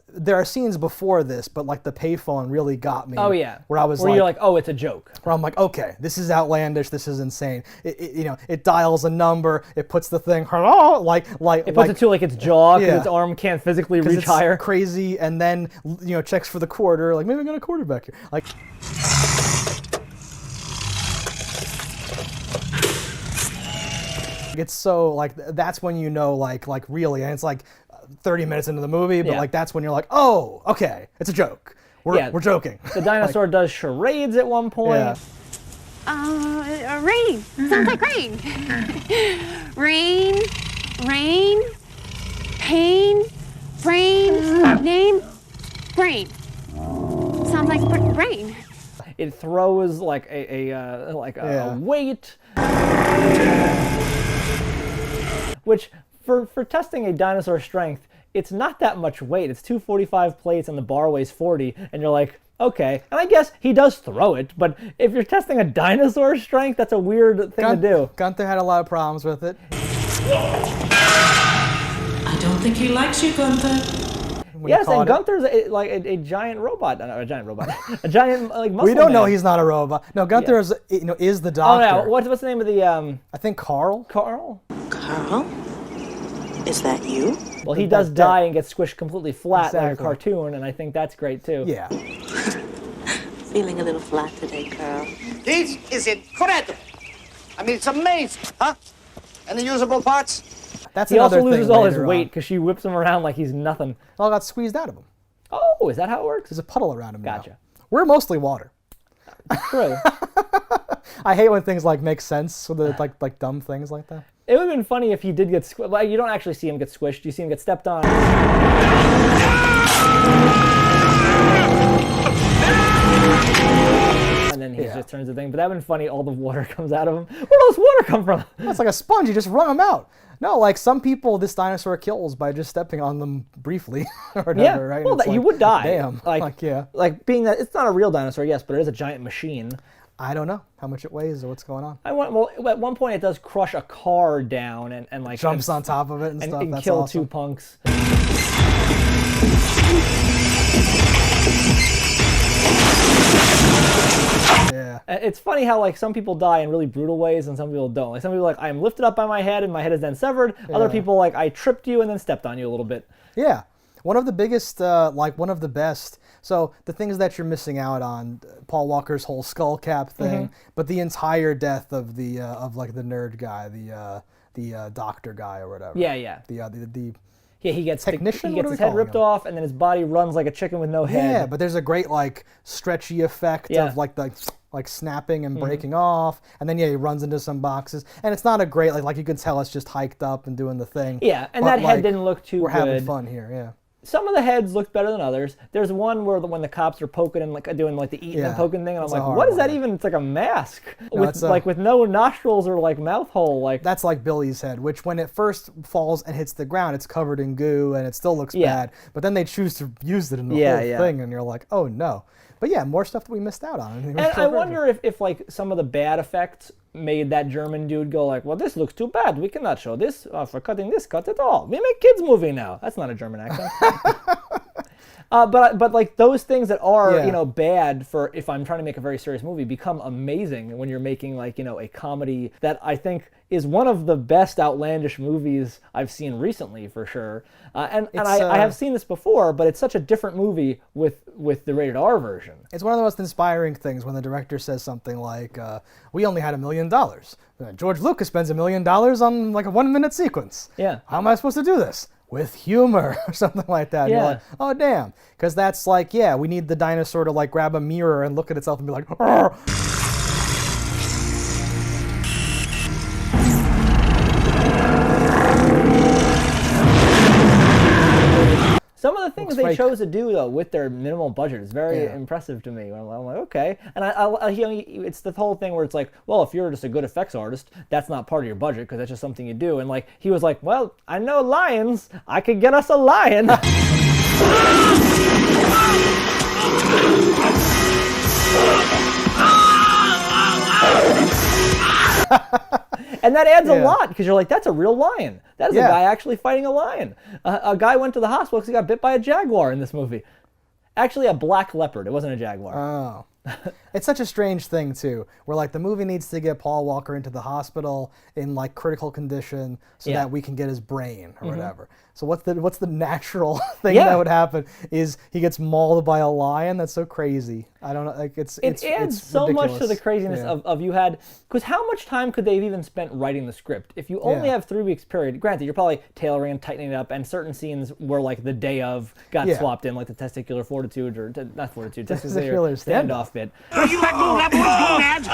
there are scenes before this, but like the payphone really got me. Oh yeah, where I was where you're like, oh, it's a joke. Where I'm like, okay, this is outlandish. This is insane. It dials a number. It puts the thing, it puts it to like its jaw because its arm can't physically reach it's higher. Crazy, and then checks for the quarter. Like maybe I got a quarter back here. Like. It's so like that's when like really, and it's like 30 minutes into the movie, but like that's when you're like, oh, okay, it's a joke. We're joking. The dinosaur does charades at one point. Rain. Sounds like rain. Rain, pain, brain, name, brain. Sounds like rain. It throws like a weight. Which, for testing a dinosaur strength, it's not that much weight. It's 245 plates and the bar weighs 40, and you're like, okay. And I guess he does throw it, but if you're testing a dinosaur strength, that's a weird thing to do. Gunther had a lot of problems with it. I don't think he likes you, Gunther. Yes, and Gunther's a giant robot. Not a giant robot. A giant muscle We don't man. know he's not a robot. No, Gunther is the doctor. Oh, no. What's the name of the... I think Carl. Carl? Is that you? Well, he does die and get squished completely flat like a cartoon, and I think that's great, too. Yeah. Feeling a little flat today, Carl. This is incredible. I mean, it's amazing, huh? Any usable parts? That's he also loses all his later weight because she whips him around like he's nothing. All got squeezed out of him. Oh, is that how it works? There's a puddle around him. Gotcha. Now. We're mostly water. True. I hate when things like make sense with the, like dumb things like that. It would have been funny if he did get squished. Well, you don't actually see him get squished. You see him get stepped on. And then he just turns the thing. But that would have been funny. All the water comes out of him. Where does water come from? It's like a sponge. You just wrung them out. No, like some people, this dinosaur kills by just stepping on them briefly or whatever, right? Well, you would die. Damn. Like being that it's not a real dinosaur, yes, but it is a giant machine. I don't know how much it weighs or what's going on. Well, at one point it does crush a car down and like jumps on top of it and stuff. And That's kill awesome. 2 punks. Yeah. It's funny how like some people die in really brutal ways and some people don't. Like some people are like I am lifted up by my head and my head is then severed. Other people like I tripped you and then stepped on you a little bit. Yeah. One of the biggest, one of the best. So the things that you're missing out on, Paul Walker's whole skull cap thing, but the entire death of the like the nerd guy, the doctor guy or whatever. Yeah. He gets technician. He gets his head ripped off, and then his body runs like a chicken with no head. Yeah, but there's a great like stretchy effect of like the like snapping and breaking off, and then he runs into some boxes, and it's not a great like you can tell it's just hiked up and doing the thing. Yeah, and that head didn't look too good. We're having fun here, yeah. Some of the heads looked better than others. There's one where when the cops are poking and like doing like the eating and poking thing, and I'm like, what is that even? It's like a mask with no nostrils or like mouth hole. Like that's like Billy's head, which when it first falls and hits the ground, it's covered in goo and it still looks bad. But then they choose to use it in the whole thing, and you're like, oh no. But yeah, more stuff that we missed out on. And I wonder if like some of the bad effects made that German dude go like, well, this looks too bad. We cannot show this for cutting this cut at all. We make kids movie now. That's not a German accent. But like those things that are bad for if I'm trying to make a very serious movie become amazing when you're making like a comedy that I think is one of the best outlandish movies I've seen recently for sure. And I have seen this before, but it's such a different movie with the rated R version. It's one of the most inspiring things when the director says something like, we only had $1 million. George Lucas spends $1 million on like a 1-minute sequence. Yeah. How am I supposed to do this? With humor or something like that. Yeah. You're like, oh damn. Because that's like, we need the dinosaur to like grab a mirror and look at itself and be like, argh! Some of the things they chose to do though with their minimal budget is very impressive to me. I'm like, okay, and it's the whole thing where it's like, well, if you're just a good effects artist, that's not part of your budget because that's just something you do. And like he was like, well, I know lions, I could get us a lion. And that adds a lot because you're like, that's a real lion. That is a guy actually fighting a lion. A guy went to the hospital because he got bit by a jaguar in this movie. Actually, a black leopard. It wasn't a jaguar. Oh. It's such a strange thing, too, where like the movie needs to get Paul Walker into the hospital in like critical condition so that we can get his brain or whatever. So what's the natural thing that would happen is he gets mauled by a lion. That's so crazy. I don't know. Like it adds so much to the craziness of you had, because how much time could they have even spent writing the script? If you only have 3 weeks period, granted, you're probably tailoring and tightening it up, and certain scenes were like the day of got swapped in, like the testicular fortitude or not fortitude, testicular standoff bit. You let go of that boy's gonads!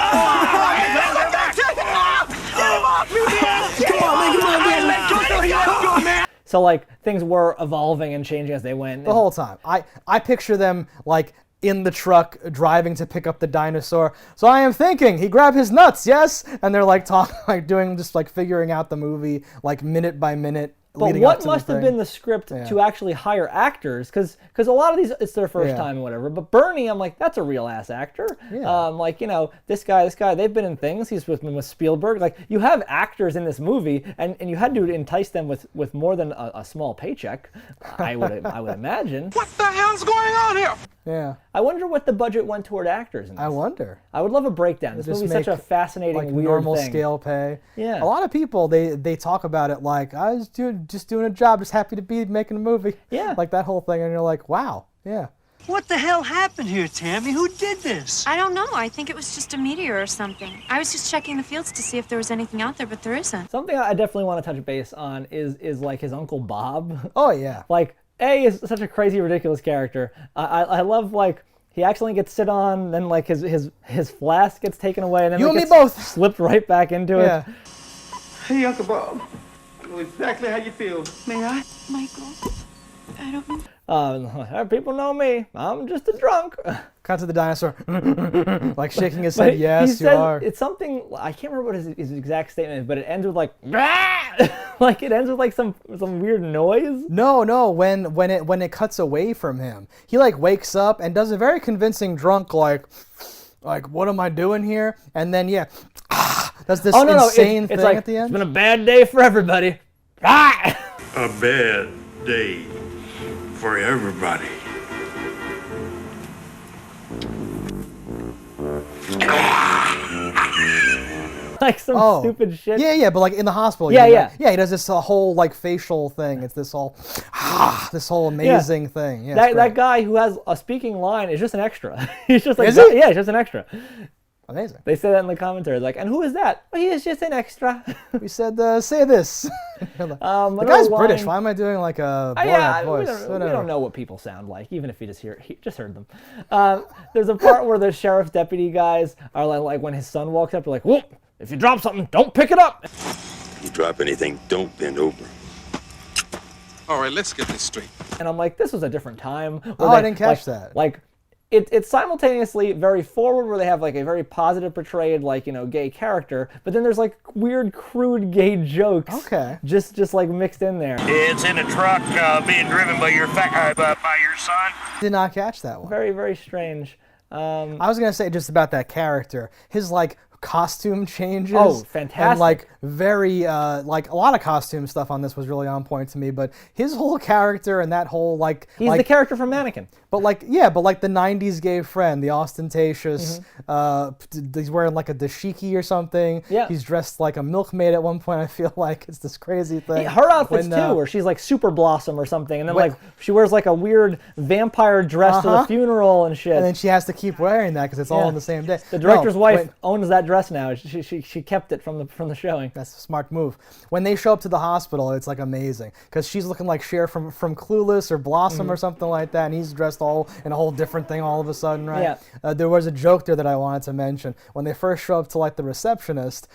Man! So like things were evolving and changing as they went. The whole time. I picture them like in the truck driving to pick up the dinosaur. So I am thinking he grabbed his nuts, yes? And they're like figuring out the movie like minute by minute. But what must have been the script to actually hire actors? Because a lot of these, it's their first time and whatever. But Bernie, I'm like, that's a real-ass actor. Yeah. Like, this guy, they've been in things. He's with Spielberg. Like, you have actors in this movie, and you had to entice them with more than a small paycheck, I would imagine. What the hell's going on here? Yeah. I wonder what the budget went toward actors in this. I wonder. I would love a breakdown. This movie's such a fascinating, like weird normal thing. scale pay. Yeah. A lot of people, they talk about it like, I was just doing a job, just happy to be making a movie. Yeah. Like that whole thing, and you're like, wow, yeah. What the hell happened here, Tammy? Who did this? I don't know. I think it was just a meteor or something. I was just checking the fields to see if there was anything out there, but there isn't. Something I definitely want to touch base on is like his Uncle Bob. Oh, yeah. Like, A is such a crazy, ridiculous character. I love, like, he accidentally gets sit on, then like his flask gets taken away, and then You it and me gets both. slipped right back into it. Hey, Uncle Bob. I know exactly how you feel. May I? Michael, I don't know. People know me. I'm just a drunk. Cut to the dinosaur, like shaking his But head. Yes, he you says, are. It's something, I can't remember what his exact statement is, but it ends with like, like it ends with like some weird noise. No, when it cuts away from him, he like wakes up and does a very convincing drunk like what am I doing here? And then does this insane thing like, at the end. It's been a bad day for everybody. A bad day for everybody. Like some stupid shit. Yeah, but like in the hospital. Yeah. He does this whole like facial thing. It's this whole amazing thing. Yeah, that guy who has a speaking line is just an extra. He's just like, Is he? yeah, he's just an extra. Amazing. They say that in the commentary, like, and who is that? Oh, he is just an extra. We said, say this. The guy's British. Why am I doing like a voice? We don't know what people sound like, even if you just heard them. There's a part where the sheriff's deputy guys are like when his son walks up, they're like, whoop, if you drop something, don't pick it up. If you drop anything, don't bend over. All right, let's get this straight. And I'm like, this was a different time. I didn't catch that. Like, it's simultaneously very forward, where they have like a very positive portrayed, like, gay character, but then there's like weird, crude gay jokes. Okay. Just like mixed in there. It's in a truck being driven by your son. Did not catch that one. Very, very strange. I was gonna say just about that character. His like costume changes. Oh, fantastic. And like very like a lot of costume stuff on this was really on point to me, but his whole character and that whole he's the character from Mannequin. But like the 90s gay friend, the ostentatious, he's wearing like a dashiki or something. Yeah. He's dressed like a milkmaid at one point, I feel like. It's this crazy thing. Her outfits too, where she's like Super Blossom or something, and then like she wears like a weird vampire dress to the funeral and shit. And then she has to keep wearing that because it's all on the same day. The director's wife owns that dress now. She kept it from the showing. That's a smart move. When they show up to the hospital, it's like amazing because she's looking like Cher from Clueless or Blossom or something like that, and he's dressed all in a whole different thing all of a sudden, right? Yeah. There was a joke there that I wanted to mention. When they first show up to like the receptionist,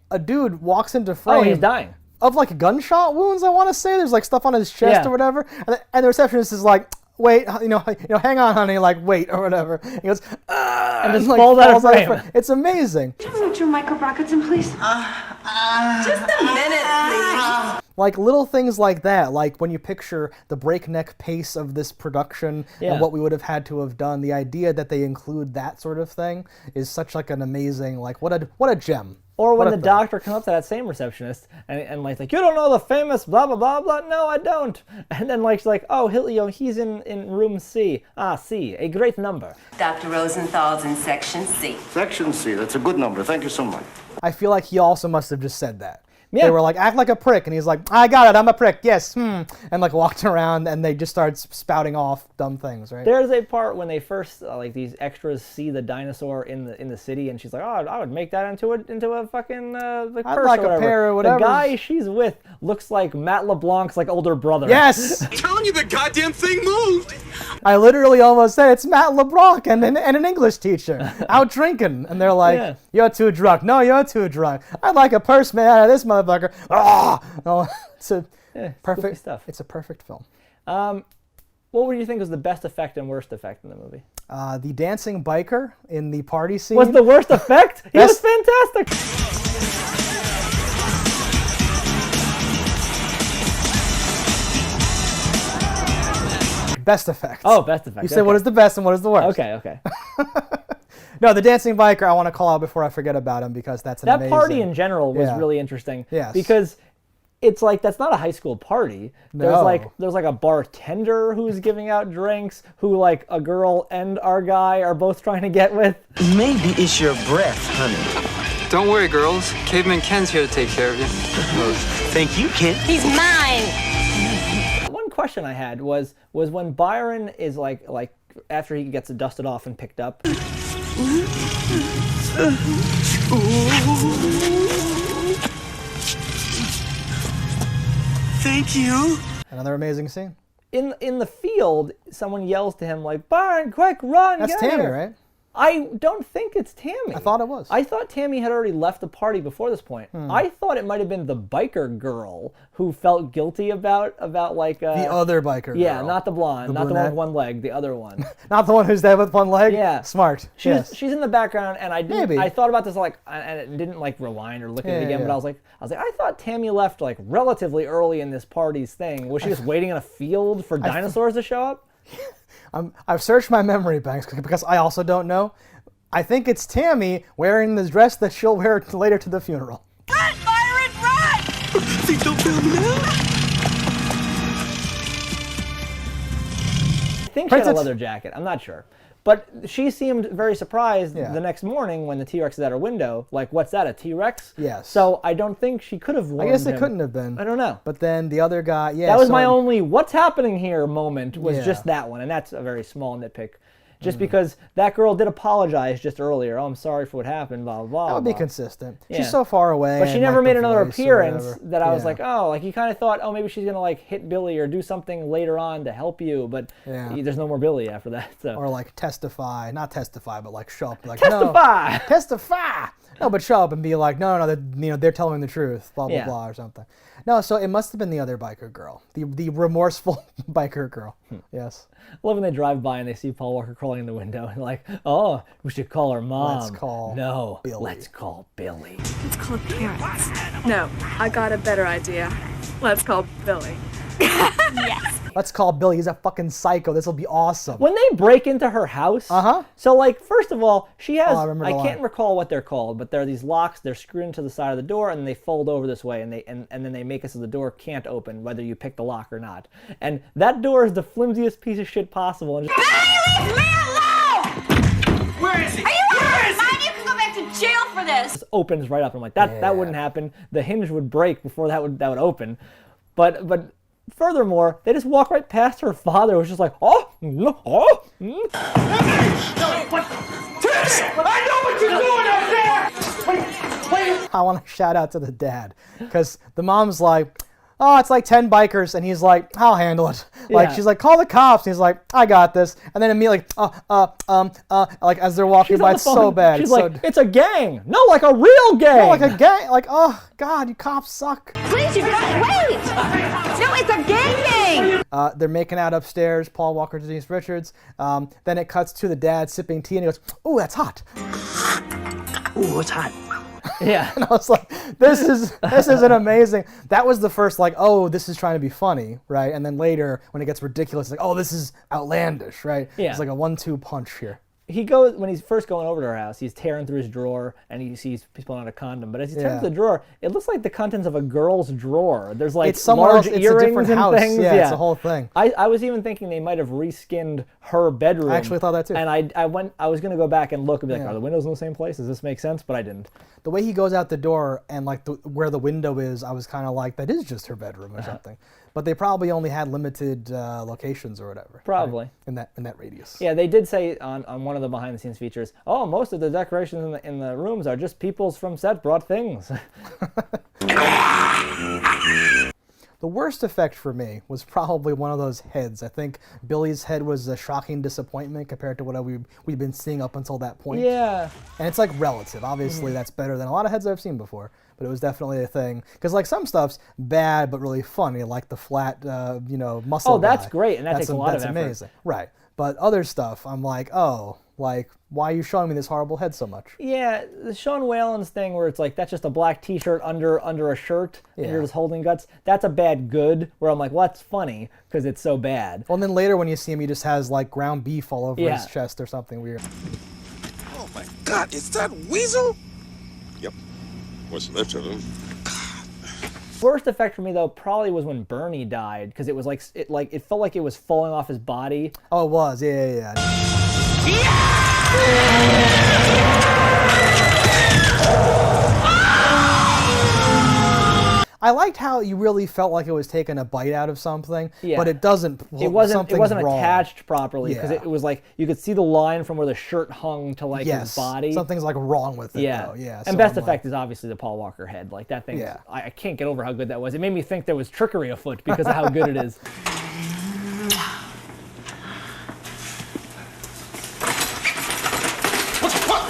a dude walks into frame. Oh, he's dying. Of like gunshot wounds, I want to say. There's like stuff on his chest or whatever, and the receptionist is like, wait, hang on, honey, like, wait, or whatever. He goes, and just like, falls out of frame. It's amazing. Can you mute your microbrackets, please? Just a minute, please. Like little things like that, like when you picture the breakneck pace of this production and what we would have had to have done, the idea that they include that sort of thing is such like an amazing, like what a gem. Or when the doctor comes up to that same receptionist and like, you don't know the famous blah, blah, blah, blah. No, I don't. And then like, she's like, oh, he's in room C. Ah, C, a great number. Dr. Rosenthal's in section C. Section C, that's a good number. Thank you so much. I feel like he also must have just said that. Yeah. They were like, act like a prick. And he's like, I got it, I'm a prick, yes, And like walked around and they just started spouting off dumb things, right? There's a part when they first, like these extras see the dinosaur in the city, and she's like, oh, I would make that into a fucking like I'd purse like or whatever. a pair or whatever. The guy she's with looks like Matt LeBlanc's like older brother. Yes! I'm telling you, the goddamn thing moved. I literally almost said it's Matt LeBlanc and an English teacher out drinking. And they're like, you're too drunk. No, you're too drunk. I'd like a purse made out of this motherfucker. Oh, it's a perfect stuff. It's a perfect film. What would you think was the best effect and worst effect in the movie? The dancing biker in the party scene. Was the worst effect? He was fantastic. Best effect. Oh, best effect. You said what is the best and what is the worst. Okay. No, the dancing biker I want to call out before I forget about him because that's an amazing... That party in general was really interesting. Yes. Because it's like, that's not a high school party. No. There's like a bartender who's giving out drinks, who like a girl and our guy are both trying to get with. Maybe it's your breath, honey. Don't worry, girls. Caveman Ken's here to take care of you. Thank you, Ken. He's mine. One question I had was when Byron is like after he gets dusted off and picked up. Thank you. Another amazing scene. in the field, someone yells to him like, "Barn, quick, run!" That's get Tammy, here." right? I don't think it's Tammy. I thought it was. I thought Tammy had already left the party before this point. I thought it might have been the biker girl who felt guilty about like the other biker girl. Yeah, not the blonde, not the one with one leg, the other one. Not the one who's dead with one leg. Yeah, smart. She's in the background, and I thought about this like, and it didn't like rewind or look at it again. But I was like, I thought Tammy left like relatively early in this party's thing. Was she just waiting in a field for dinosaurs to show up? I've searched my memory banks because I also don't know. I think it's Tammy wearing the dress that she'll wear later to the funeral. Run, Byron, run! Please don't kill me now. I think she had a leather jacket. I'm not sure. But she seemed very surprised the next morning when the T-Rex is at her window. Like, what's that, a T-Rex? Yes. So I don't think she could have warned I guess it him. couldn't have been. I don't know. But then the other guy, that was my only what's happening here moment was just that one. And that's a very small nitpick. Just because that girl did apologize just earlier. Oh, I'm sorry for what happened, blah, blah, blah. That would be blah. consistent. Yeah. She's so far away. But she never made another appearance that I was Yeah. like, oh, like you kind of thought, oh, maybe she's going to like hit Billy or do something later on to help you. But there's no more Billy after that. So. Or like testify, not testify, but like show up. Like, testify! No, testify! No, but show up and be like, no, they're telling the truth, blah, blah, blah, or something. No, so it must have been the other biker girl, the remorseful biker girl. Yes. I love when they drive by and they see Paul Walker crawling in the window and like, oh, we should call her mom. Let's call Billy. Let's call Billy. Let's call parents. No, I got a better idea. Let's call Billy. Yes. Let's call Billy. He's a fucking psycho. This will be awesome. When they break into her house, so like first of all, she has I can't recall what they're called, but there are these locks. They're screwed into the side of the door and they fold over this way, and then they make it so the door can't open whether you pick the lock or not. And that door is the flimsiest piece of shit possible. And Billy, leave me alone! Where is he? Are you out of mind? You can go back to jail for this. it opens right up. I'm like that wouldn't happen. The hinge would break before that would open. But furthermore, they just walk right past her father, who's just like, oh, no, oh. I know what you're doing out there! I want to shout out to the dad, because the mom's like, oh, it's like 10 bikers, and he's like, I'll handle it. Like, she's like, call the cops. And he's like, I got this. And then immediately, like as they're walking by, it's so bad. She's like, it's a gang. No, like a real gang. No, like a gang. Like, oh, God, you cops suck. Please, you guys, wait! No, it's a gang! They're making out upstairs, Paul Walker, Denise Richards. Then it cuts to the dad sipping tea, and he goes, ooh, that's hot. Ooh, it's hot. Yeah. And I was like, this is an amazing. That was the first, like, oh, this is trying to be funny, right? And then later, when it gets ridiculous, it's like, oh, this is outlandish, right? Yeah. It's like a 1-2 punch here. He goes, when he's first going over to her house, he's tearing through his drawer and he sees he's pulling out a condom. But as he turns the drawer, it looks like the contents of a girl's drawer. There's like it's somewhere large else, it's earrings a different and house. things. Yeah, it's a whole thing. I was even thinking they might have reskinned her bedroom. I actually thought that too. And I was going to go back and look and be like, are the windows in the same place? Does this make sense? But I didn't. The way he goes out the door and like where the window is, I was kind of like, that is just her bedroom or something. But they probably only had limited locations or whatever. Probably. Right? In that radius. Yeah, they did say on one of the behind the scenes features, oh, most of the decorations in the rooms are just people's from set brought things. The worst effect for me was probably one of those heads. I think Billy's head was a shocking disappointment compared to what we've been seeing up until that point. Yeah. And it's like relative. Obviously, that's better than a lot of heads I've seen before. But it was definitely a thing. Because like some stuff's bad but really funny, like the flat, muscle Oh, that's guy. great, and that takes a lot of effort. That's amazing. Right. But other stuff, I'm like, oh, like, why are you showing me this horrible head so much? Yeah, the Sean Whalen's thing where it's like, that's just a black t-shirt under a shirt, and you're just holding guts. That's a bad good, where I'm like, well, that's funny, because it's so bad. Well, and then later when you see him, he just has, like, ground beef all over his chest or something weird. Oh, my God, is that Weasel? Yep. What's left of him? Worst effect for me though probably was when Bernie died, because it was like it felt like it was falling off his body. Oh, it was. Yeah. I liked how you really felt like it was taking a bite out of something, but it doesn't. It wasn't wrong. attached properly, because it was like you could see the line from where the shirt hung to like his body. Something's like wrong with it. Yeah, yeah. And so best effect is obviously the Paul Walker head. Like that thing. Yeah. I can't get over how good that was. It made me think there was trickery afoot because of how good it is.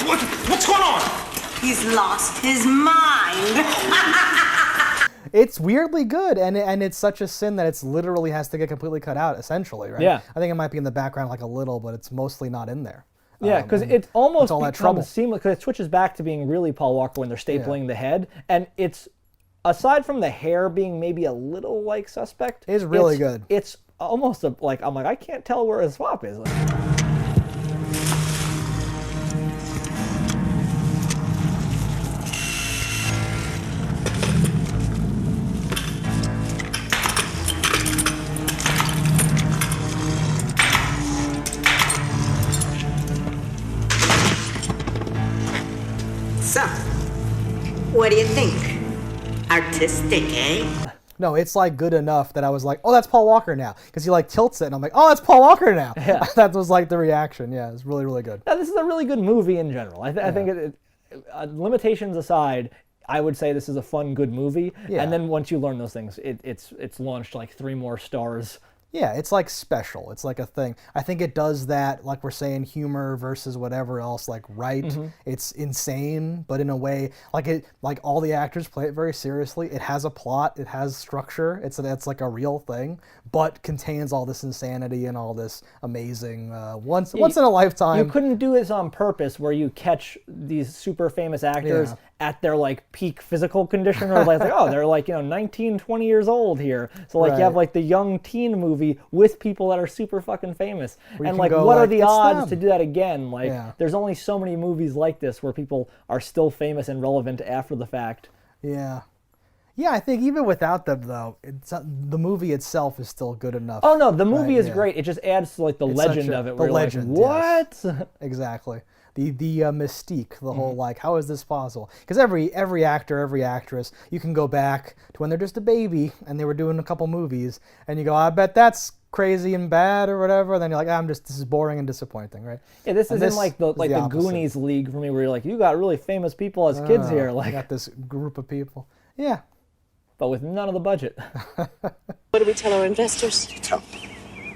What's going on? He's lost his mind. It's weirdly good, and it's such a sin that it's literally has to get completely cut out, essentially, right? Yeah. I think it might be in the background like a little, but it's mostly not in there. Yeah, because it almost all that trouble. becomes seamless, because it switches back to being really Paul Walker when they're stapling the head, and it's, aside from the hair being maybe a little like suspect, it's really good. It's almost like, I'm like, I can't tell where his swap is. So, what do you think? Artistic, eh? No, it's like good enough that I was like, oh, that's Paul Walker now. Because he like tilts it, and I'm like, oh, that's Paul Walker now. Yeah. That was like the reaction. Yeah, it's really, really good. Now, this is a really good movie in general. I think limitations aside, I would say this is a fun, good movie. Yeah. And then once you learn those things, it's launched like 3 more stars. Yeah, it's like special. It's like a thing. I think it does that, like we're saying, humor versus whatever else, like right. Mm-hmm. It's insane, but in a way, like all the actors play it very seriously. It has a plot. It has structure. It's like a real thing, but contains all this insanity and all this amazing once in a lifetime. You couldn't do this on purpose, where you catch these super famous actors at their like peak physical condition, or like oh, they're like 19, 20 years old here. So like you have like the young teen movie with people that are super fucking famous, and like what are the odds to do that again? Like there's only so many movies like this where people are still famous and relevant after the fact. Yeah. Yeah, I think even without them though, the movie itself is still good enough. Oh no, the movie is great. It just adds to like the legend of it. The legend. Like, what? Yes. Exactly. The mystique, the whole like, how is this possible? Because every actor, every actress, you can go back to when they're just a baby and they were doing a couple movies, and you go, I bet that's crazy and bad or whatever. And then you're like, this is boring and disappointing, right? Yeah, this is in like the Goonies league for me, where you're like, you got really famous people as kids here. Like, you got this group of people. Yeah. But with none of the budget. What do we tell our investors?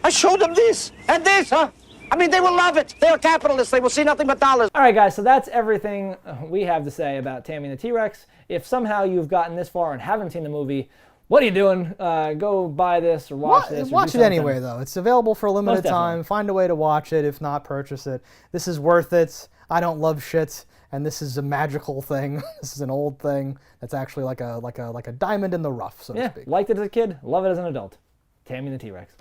I showed them this and this, huh? I mean, they will love it. They're capitalists. They will see nothing but dollars. All right, guys, so that's everything we have to say about Tammy and the T-Rex. If somehow you've gotten this far and haven't seen the movie, what are you doing? Go buy this or watch this. Watch it anyway, though. It's available for a limited time. Find a way to watch it. If not, purchase it. This is worth it. I don't love shit, and this is a magical thing. This is an old thing that's actually like a diamond in the rough, so to speak. Liked it as a kid, love it as an adult. Tammy and the T-Rex.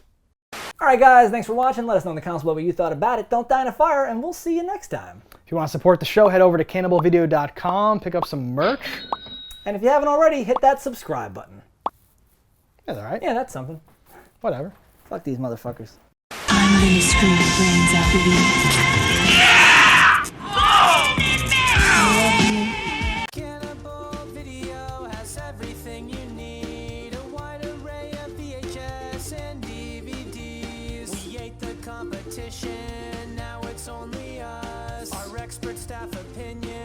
All right, guys, thanks for watching. Let us know in the comments below what you thought about it. Don't die in a fire, and we'll see you next time. If you want to support the show, head over to cannibalvideo.com, pick up some merch. And if you haven't already, hit that subscribe button. That's all right. Yeah, that's something. Whatever. Fuck these motherfuckers. I'm gonna scream your brains out of you. Cannibal Video has everything you need. A wide array of VHS and DVDs. We ate the competition, now it's only us. Our expert staff opinion